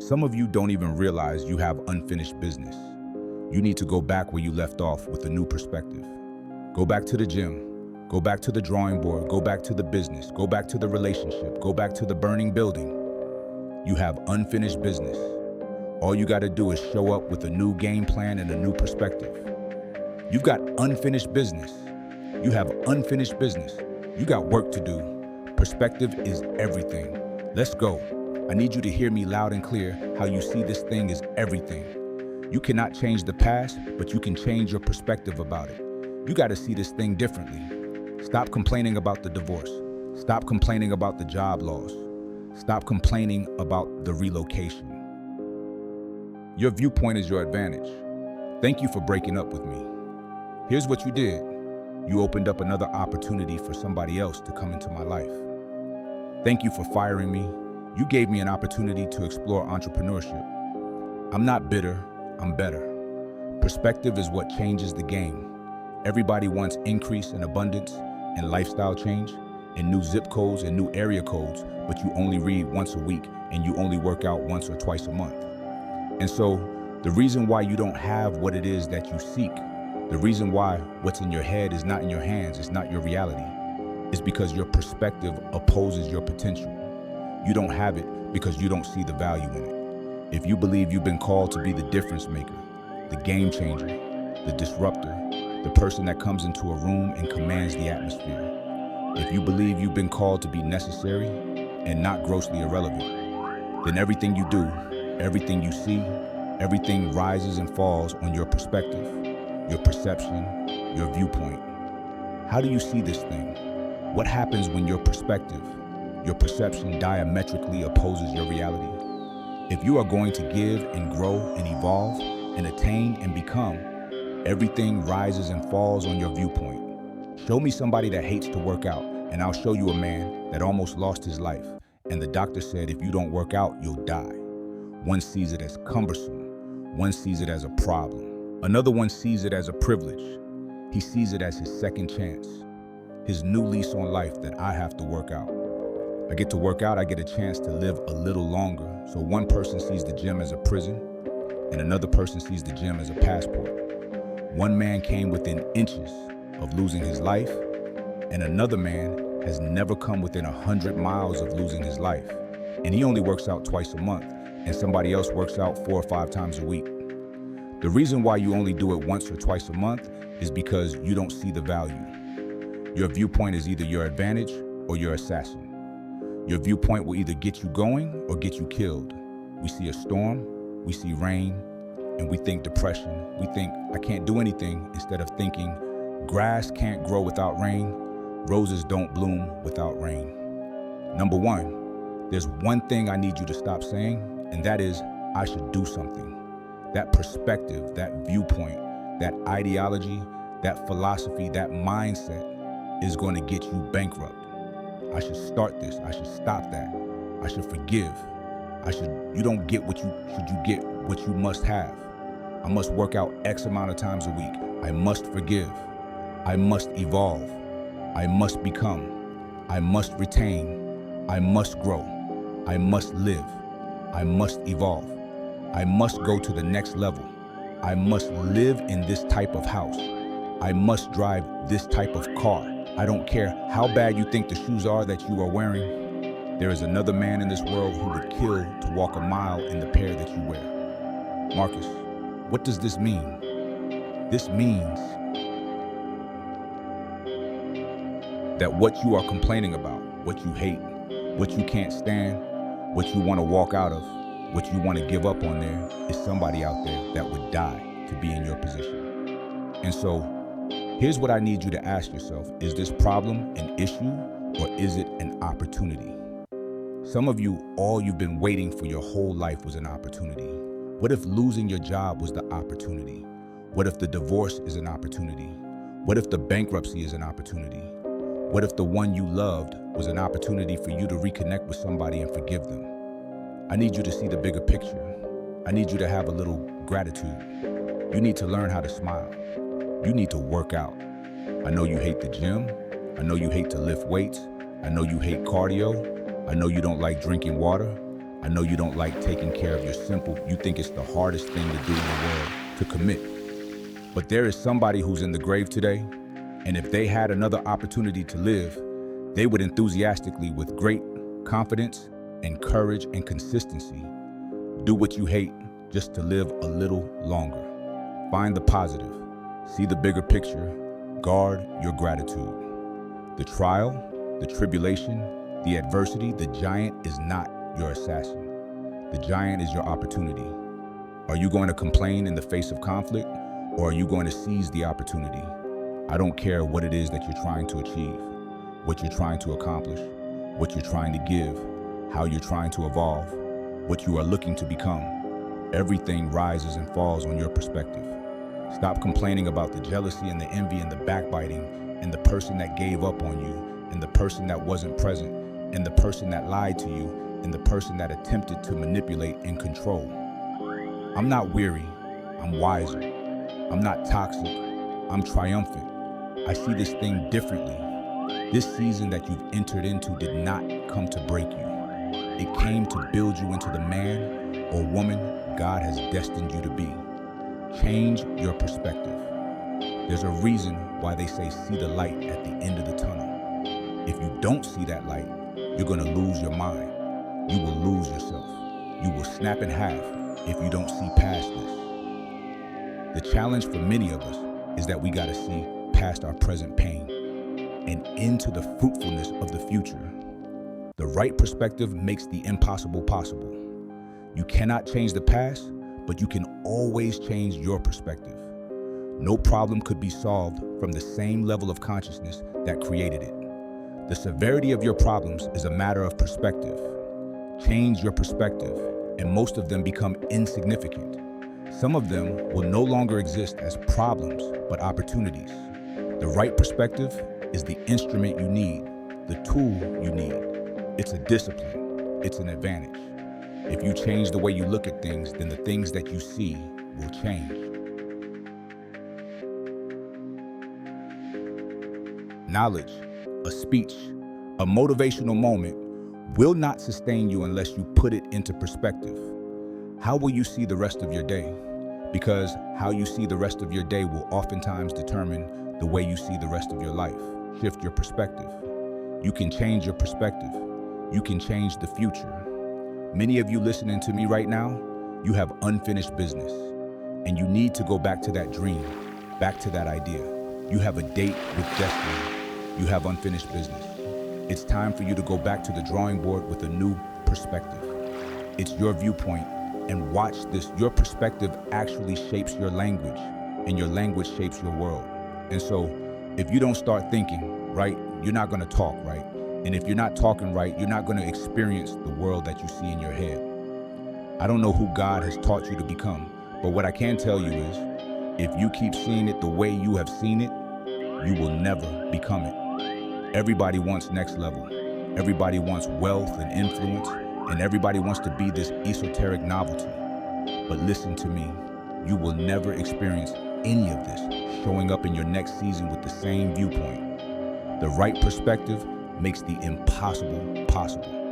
Some of you don't even realize you have unfinished business. You need to go back where you left off with a new perspective. Go back to the gym. Go back to the drawing board. Go back to the business. Go back to the relationship. Go back to the burning building. You have unfinished business. All you got to do is show up with a new game plan and a new perspective. You've got unfinished business. You have unfinished business. You got work to do. Perspective is everything. Let's go. I need you to hear me loud and clear how you see this thing is everything. You cannot change the past, but you can change your perspective about it. You got to see this thing differently. Stop complaining about the divorce. Stop complaining about the job loss. Stop complaining about the relocation. Your viewpoint is your advantage. Thank you for breaking up with me. Here's what you did. You opened up another opportunity for somebody else to come into my life. Thank you for firing me. You gave me an opportunity to explore entrepreneurship. I'm not bitter, I'm better. Perspective is what changes the game. Everybody wants increase in abundance and lifestyle change and new zip codes and new area codes, but you only read once a week and you only work out once or twice a month. And so the reason why you don't have what it is that you seek, the reason why what's in your head is not in your hands, it's not your reality, is because your perspective opposes your potential. You don't have it because you don't see the value in it. If you believe you've been called to be the difference maker, the game changer, the disruptor, the person that comes into a room and commands the atmosphere, if you believe you've been called to be necessary and not grossly irrelevant, then everything you do, everything you see, everything rises and falls on your perspective, your perception, your viewpoint. How do you see this thing? What happens when your perspective, your perception diametrically opposes your reality? If you are going to give and grow and evolve and attain and become, everything rises and falls on your viewpoint. Show me somebody that hates to work out, and I'll show you a man that almost lost his life, and the doctor said if you don't work out, you'll die. One sees it as cumbersome. One sees it as a problem. Another one sees it as a privilege. He sees it as his second chance, his new lease on life that I have to work out. I get to work out, I get a chance to live a little longer. So one person sees the gym as a prison, and another person sees the gym as a passport. One man came within inches of losing his life, and another man has never come within 100 miles of losing his life. And he only works out twice a month, and somebody else works out 4 or 5 times a week. The reason why you only do it once or twice a month is because you don't see the value. Your viewpoint is either your advantage or your assassin. Your viewpoint will either get you going or get you killed. We see a storm, we see rain, and we think depression. We think, I can't do anything, instead of thinking, grass can't grow without rain, roses don't bloom without rain. Number one, there's one thing I need you to stop saying, and that is, I should do something. That perspective, that viewpoint, that ideology, that philosophy, that mindset is going to get you bankrupt. I should start this. I should stop that. I should forgive. You don't get what you get what you must have. I must work out X amount of times a week. I must forgive. I must evolve. I must become. I must retain. I must grow. I must live. I must evolve. I must go to the next level. I must live in this type of house. I must drive this type of car. I don't care how bad you think the shoes are that you are wearing. There is another man in this world who would kill to walk a mile in the pair that you wear. Marcus, what does this mean? This means that what you are complaining about, what you hate, what you can't stand, what you want to walk out of, what you want to give up on there, is somebody out there that would die to be in your position. And so, here's what I need you to ask yourself. Is this problem an issue, or is it an opportunity? Some of you, all you've been waiting for your whole life was an opportunity. What if losing your job was the opportunity? What if the divorce is an opportunity? What if the bankruptcy is an opportunity? What if the one you loved was an opportunity for you to reconnect with somebody and forgive them? I need you to see the bigger picture. I need you to have a little gratitude. You need to learn how to smile. You need to work out. I know you hate the gym. I know you hate to lift weights. I know you hate cardio. I know you don't like drinking water. I know you don't like taking care of your simple. You think it's the hardest thing to do in the world, to commit. But there is somebody who's in the grave today, and if they had another opportunity to live, they would enthusiastically, with great confidence and courage and consistency, do what you hate just to live a little longer. Find the positive, see the bigger picture, guard your gratitude. The trial, the tribulation, the adversity, the giant is not your assassin. The giant is your opportunity. Are you going to complain in the face of conflict, or are you going to seize the opportunity? I don't care what it is that you're trying to achieve, what you're trying to accomplish, what you're trying to give, how you're trying to evolve, what you are looking to become. Everything rises and falls on your perspective. Stop complaining about the jealousy and the envy and the backbiting and the person that gave up on you and the person that wasn't present and the person that lied to you and the person that attempted to manipulate and control. I'm not weary, I'm wiser. I'm not toxic, I'm triumphant. I see this thing differently. This season that you've entered into did not come to break you. It came to build you into the man or woman God has destined you to be. Change your perspective. There's a reason why they say see the light at the end of the tunnel. If you don't see that light, you're going to lose your mind. You will lose yourself. You will snap in half if you don't see past this. The challenge for many of us is that we got to see past our present pain and into the fruitfulness of the future. The right perspective makes the impossible possible. You cannot change the past, but you can always change your perspective. No problem could be solved from the same level of consciousness that created it. The severity of your problems is a matter of perspective. Change your perspective, and most of them become insignificant. Some of them will no longer exist as problems, but opportunities. The right perspective is the instrument you need, the tool you need. It's a discipline. It's an advantage. If you change the way you look at things, then the things that you see will change. Knowledge, a speech, a motivational moment will not sustain you unless you put it into perspective. How will you see the rest of your day? Because how you see the rest of your day will oftentimes determine the way you see the rest of your life. Shift your perspective. You can change your perspective. You can change the future. Many of you listening to me right now, you have unfinished business, and you need to go back to that dream, back to that idea. You have a date with destiny. You have unfinished business. It's time for you to go back to the drawing board with a new perspective. It's your viewpoint, and watch this. Your perspective actually shapes your language, and your language shapes your world. And so, if you don't start thinking right, you're not going to talk right. And if you're not talking right, you're not going to experience the world that you see in your head. I don't know who God has taught you to become, but what I can tell you is, if you keep seeing it the way you have seen it, you will never become it. Everybody wants next level. Everybody wants wealth and influence, and everybody wants to be this esoteric novelty. But listen to me, you will never experience any of this showing up in your next season with the same viewpoint. The right perspective makes the impossible possible.